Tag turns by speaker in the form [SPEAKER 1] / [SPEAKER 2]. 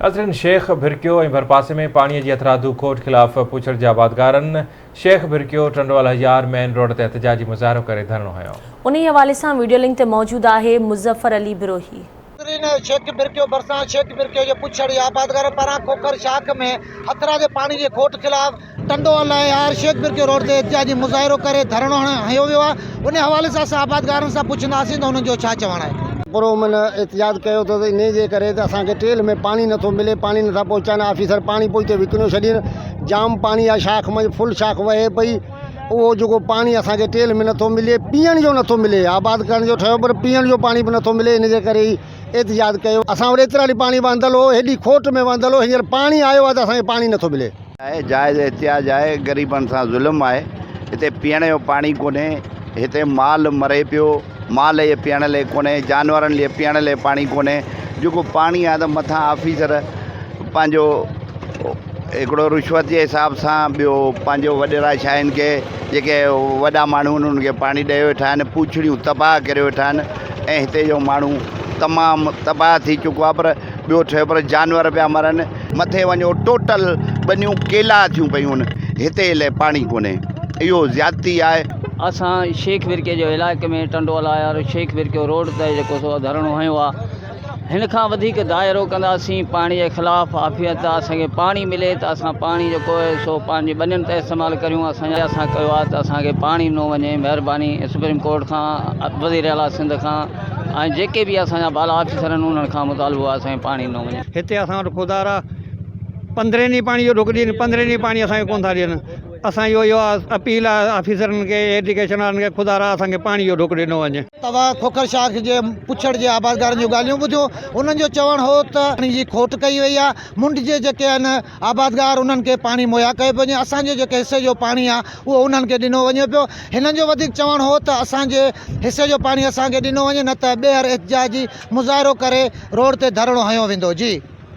[SPEAKER 1] असरन शेख भिरकियो ऐं भरपासे में पानी की अतरादू खोट खिलाफ़ पुछड़ जे आबादगारनि शेख भिरकियो टंडोवाल हज़ार मेन रोड ते एहतजाजी मुज़ाहिरो करे धरणो हयो।
[SPEAKER 2] उन हवाले से वीडियो लिंक ते मौजूद है मुज़फ़र अली बिरोही।
[SPEAKER 3] शेख भिरकियो बरसा शेख भिरकियो जो पुछड़ आबादगार पारा खोखर शाख में हथरा के पानी के खोट खिलाफ टंडोवाल यार शेख भिरकियो रोड ते एहतजाजी मुज़ाहिरो करे धरणो हयो वियो आहे। उन हवाले से असां आबादगारनि सां पुछंदासीं त उन्हनि जो छा चवणु आहे।
[SPEAKER 4] पूरो मन एहतजाज किया तो इन जे करे असांखे टेल में पानी नथो मिले, पानी नथा पहुचाइनि ऑफिसर, पानी पोइ विकिणो छॾीनि, जाम पानी आहे शाख में, फुल शाख वहे पई, वो जो पानी असांखे टेल में नथो मिले, पीअण जो नथो मिले, आबाद करण जो ठहियो पर पीअण जो पानी भी नथो मिले। इन जे करे ही एहतजाज कयो। असां वटि एतिरा ॾींहं पानी बंदल हो, हेॾी खोट में बंदल हो, हींअर पानी आयो आहे त असांखे पानी नथो मिले।
[SPEAKER 5] जायज़ एहतियाज आहे, ग़रीबनि सां ज़ुल्म आहे, हिते पीअण जो पानी कोन्हे, हिते माल मरे पियो, माल जे पीअण लाइ कोन्हे, जानवरनि लाइ पीअण लाइ पानी कोन्हे। जेको पानी आहे त मथां ऑफिसर पंहिंजो हिकिड़ो रिश्वत जे हिसाब सां ॿियो पंहिंजो वॾेरा छा आहिनि के जेके वॾा माण्हू आहिनि उन्हनि खे पानी ॾेई वेठा आहिनि, पुछड़ियूं तबाह करे वेठा आहिनि ऐं हिते जो माण्हू तमामु तबाह थी चुको आहे। पर ॿियो ठहियो पर जानवर पिया मरनि, मथे वञो टोटल ॿनियूं केला थियूं पियूं आहिनि, हिते लाइ पानी कोन्हे, इहो ज़्यादती आहे।
[SPEAKER 6] असां शेख भिरके जो इलाइक़े में टंडोवाल यार शेख भिरकियो रोड ते जेको सो धरणो हयो आहे, हिन खां वधीक दाइरो कंदासीं पानी जे ख़िलाफ़ आफ़ियत त असांखे पानी मिले त असां पानी जेको आहे सो पंहिंजे ॿनियुनि ते इस्तेमालु करियूं। असां कयो आहे त असांखे पानी न वञे, महिरबानी सुप्रीम कोर्ट खां, वज़ीर आला सिंध खां ऐं जेके बि असांजा बाला ऑफिसर आहिनि उन्हनि खां मुतालबो आहे असांखे पानी न वञे।
[SPEAKER 7] हिते असां वटि खुदारा 15 ॾींहं पानी जो ढुक ॾियनि, 15 ॾींहं पानी असांखे कोन था ॾियनि। असां इहो अपील आहे ऑफिसरनि खे, एजुकेशन वारनि खे, खुदारा असांखे पानी जो ढुक ॾिनो वञे।
[SPEAKER 3] तव्हां खोखर शाख जे पुछड़ जे आबादगारनि जूं ॻाल्हियूं ॿुधियो, उन्हनि जो चवणु हो त पाणी जी खोट कई वई आहे, मुंड जे जेके आहिनि आबादगार उन्हनि खे पानी मुहैया कयो पियो वञे, असांजे जेके हिसे जो पानी आहे उहो उन्हनि खे ॾिनो वञे पियो। हिननि जो वधीक चवणु हो त असांजे हिसे जो पानी असांखे ॾिनो वञे, न त ॿीहर एहतजाजी मुज़ाहिरो करे रोड ते धरणो हयो वेंदो। जी।